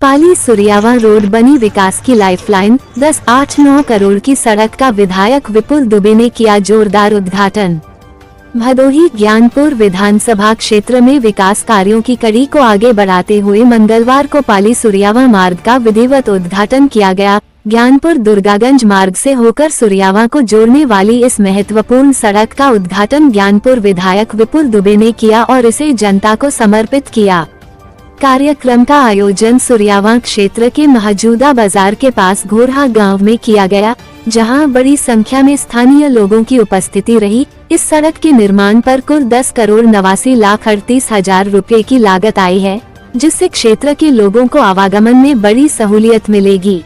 पाली Suriyawan road बनी विकास की lifeline. 10-8-9 crore की सड़क का विधायक विपुल दुबे ने किया जोरदार उद्घाटन। भदोही ज्ञानपुर विधानसभा क्षेत्र में विकास कार्यों की कड़ी को आगे बढ़ाते हुए मंगलवार को पाली सुरियावा मार्ग का विधिवत उद्घाटन किया गया। ज्ञानपुर दुर्गागंज मार्ग से होकर सुरियावा को जोड़ने वाली इस महत्वपूर्ण सड़क का उद्घाटन ज्ञानपुर विधायक विपुल दुबे ने किया और इसे जनता को समर्पित किया। कार्यक्रम का आयोजन सुरियावा क्षेत्र के मौजूदा बाजार के पास घोरहा गांव में किया गया, जहां बड़ी संख्या में स्थानीय लोगों की उपस्थिति रही। इस सड़क के निर्माण पर कुल 10,89,38,000 रुपए की लागत आई है, जिससे क्षेत्र के लोगों को आवागमन में बड़ी सहूलियत मिलेगी।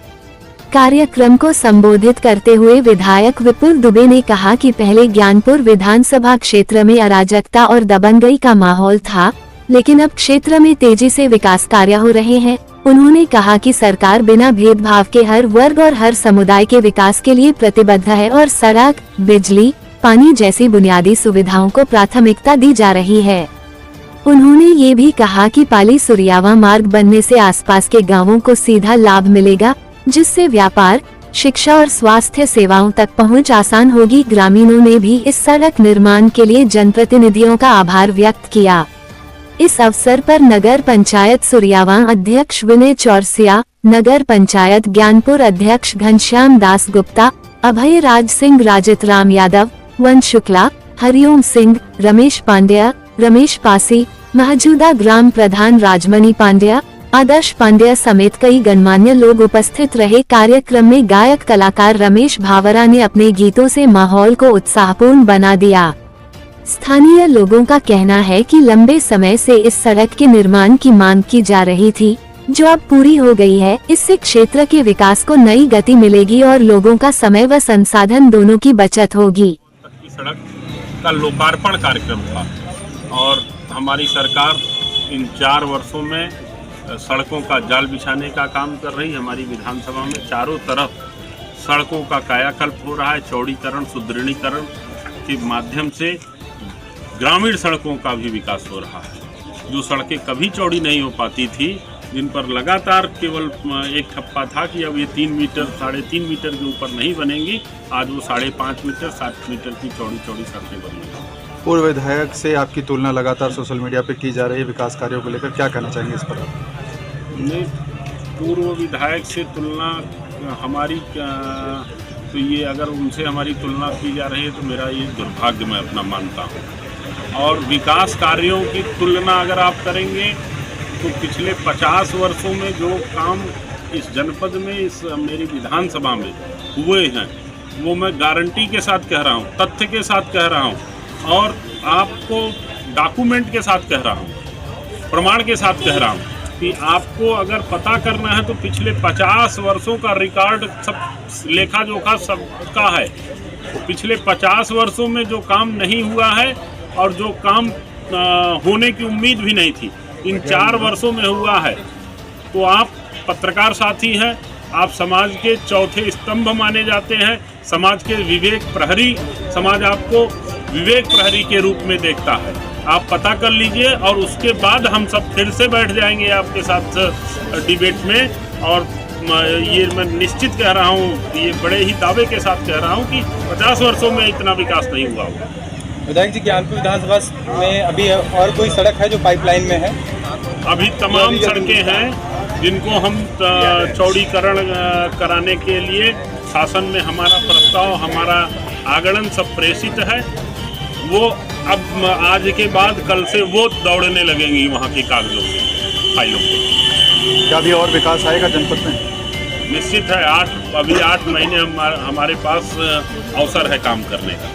कार्यक्रम को संबोधित करते हुए विधायक विपुल दुबे ने कहा कि पहले ज्ञानपुर विधानसभा क्षेत्र में अराजकता और दबंगई का माहौल था, लेकिन अब क्षेत्र में तेजी से विकास कार्य हो रहे हैं। उन्होंने कहा कि सरकार बिना भेदभाव के हर वर्ग और हर समुदाय के विकास के लिए प्रतिबद्ध है और सड़क, बिजली, पानी जैसी बुनियादी सुविधाओं को प्राथमिकता दी जा रही है। उन्होंने ये भी कहा कि पाली सुरियावा मार्ग बनने से आसपास के गांवों को सीधा लाभ मिलेगा, जिससे व्यापार, शिक्षा और स्वास्थ्य सेवाओं तक पहुंच आसान होगी। ग्रामीणों ने भी इस सड़क निर्माण के लिए जनप्रतिनिधियों का आभार व्यक्त किया। इस अवसर पर नगर पंचायत सुरियावा अध्यक्ष विनय चौरसिया, नगर पंचायत ज्ञानपुर अध्यक्ष घनश्याम दास गुप्ता, अभय राज सिंह, राजित राम यादव, वंश शुक्ला, हरिओम सिंह, रमेश पांड्या, रमेश पासी, मौजूदा ग्राम प्रधान राजमणि पांड्या, आदर्श पांड्या समेत कई गणमान्य लोग उपस्थित रहे। कार्यक्रम में गायक कलाकार रमेश भावरा ने अपने गीतों से माहौल को उत्साहपूर्ण बना दिया। स्थानीय लोगों का कहना है कि लंबे समय से इस सड़क के निर्माण की मांग की जा रही थी, जो अब पूरी हो गई है। इससे क्षेत्र के विकास को नई गति मिलेगी और लोगों का समय व संसाधन दोनों की बचत होगी। सड़क का लोकार्पण कार्यक्रम था और हमारी सरकार इन 4 वर्षों में सड़कों का जाल बिछाने का काम कर रही है। हमारी विधानसभा में चारों तरफ सड़कों का कायाकल्प हो रहा है। चौड़ीकरण, सुदृढ़ीकरण के माध्यम से ग्रामीण सड़कों का भी विकास हो रहा है। जो सड़कें कभी चौड़ी नहीं हो पाती थी, जिन पर लगातार केवल एक ठप्पा था कि अब ये 3 मीटर, 3.5 मीटर के ऊपर नहीं बनेंगी, आज वो 5.5 मीटर, 7 मीटर की चौड़ी सड़कें बनेंगी। पूर्व विधायक से आपकी तुलना लगातार सोशल मीडिया पे की जा रही है विकास कार्यों को लेकर, क्या कहना चाहेंगे इस पर? नहीं, पूर्व विधायक से तुलना हमारी तो ये अगर उनसे हमारी तुलना की जा रही है तो मेरा ये दुर्भाग्य मैं अपना मानता हूँ। और विकास कार्यों की तुलना अगर आप करेंगे तो पिछले 50 वर्षों में जो काम इस जनपद में, इस मेरी विधानसभा में हुए हैं, वो मैं गारंटी के साथ कह रहा हूँ, तथ्य के साथ कह रहा हूँ और आपको डॉक्यूमेंट के साथ कह रहा हूँ, प्रमाण के साथ कह रहा हूँ कि आपको अगर पता करना है तो पिछले 50 वर्षों का रिकॉर्ड सब लेखा जोखा सबका है। पिछले 50 वर्षों में जो काम नहीं हुआ है और जो काम होने की उम्मीद भी नहीं थी, इन 4 वर्षों में हुआ है। तो आप पत्रकार साथी हैं, आप समाज के चौथे स्तंभ माने जाते हैं, समाज के विवेक प्रहरी, समाज आपको विवेक प्रहरी के रूप में देखता है। आप पता कर लीजिए और उसके बाद हम सब फिर से बैठ जाएंगे आपके साथ डिबेट में। और ये मैं निश्चित कह रहा हूँ, ये बड़े ही दावे के साथ कह रहा हूँ कि 50 वर्षों में इतना विकास नहीं हुआ होगा। विधायक जी, ज्ञानपुर विधानसभा में अभी और कोई सड़क है जो पाइपलाइन में है? अभी तमाम सड़कें हैं जिनको हम चौड़ीकरण कराने के लिए शासन में हमारा प्रस्ताव, हमारा आगणन सब प्रेषित है। वो अब आज के बाद कल से वो दौड़ने लगेंगी वहाँ की कागजों की फाइलों पे। क्या अभी और विकास आएगा जनपद में? निश्चित है। अभी 8 महीने हमारे पास अवसर है काम करने का।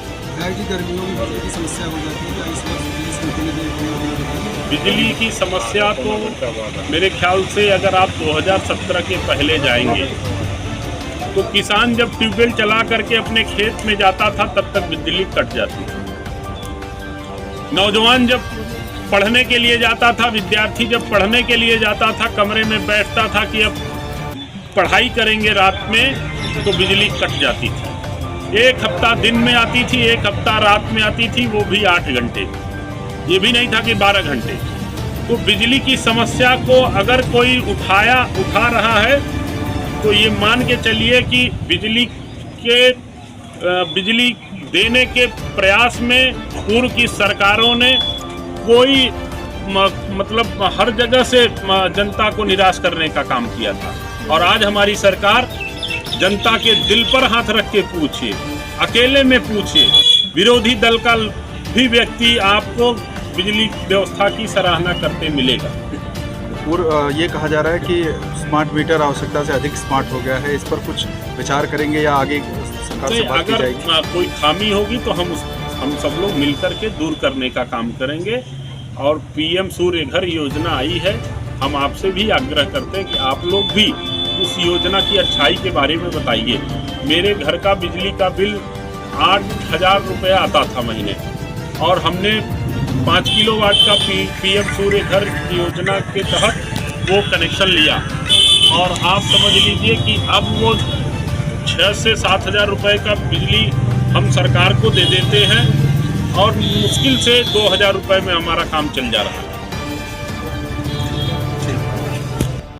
बिजली की समस्या तो मेरे ख्याल से अगर आप 2017 के पहले जाएंगे तो किसान जब ट्यूबवेल चला करके अपने खेत में जाता था तब तक बिजली कट जाती थी। नौजवान जब पढ़ने के लिए जाता था, विद्यार्थी जब पढ़ने के लिए जाता था, कमरे में बैठता था कि अब पढ़ाई करेंगे रात में, तो बिजली कट जाती थी। एक हफ्ता दिन में आती थी, एक हफ्ता रात में आती थी, वो भी 8 घंटे। ये भी नहीं था कि 12 घंटे। तो बिजली की समस्या को अगर कोई उठा रहा है तो ये मान के चलिए कि बिजली देने के प्रयास में पूर्व की सरकारों ने कोई मतलब हर जगह से जनता को निराश करने का काम किया था। और आज हमारी सरकार जनता के दिल पर हाथ रख के पूछिए, अकेले में पूछिए, विरोधी दल का भी व्यक्ति आपको बिजली व्यवस्था की सराहना करते मिलेगा। और ये कहा जा रहा है कि स्मार्ट मीटर आवश्यकता से अधिक स्मार्ट हो गया है, इस पर कुछ विचार करेंगे या आगे सरकार से बात की जाएगी? अगर कोई खामी होगी तो हम सब लोग मिलकर के दूर करने का काम करेंगे। और पीएम सूर्य घर योजना आई है, हम आपसे भी आग्रह करते हैं कि आप लोग भी उस योजना की अच्छाई के बारे में बताइए। मेरे घर का बिजली का बिल 8,000 रुपये आता था महीने, और हमने 5 किलोवाट का पीएम सूर्य घर योजना के तहत वो कनेक्शन लिया, और आप समझ लीजिए कि अब वो 6 से 7,000 रुपये का बिजली हम सरकार को दे देते हैं, और मुश्किल से 2,000 रुपये में हमारा काम चल जा रहा है।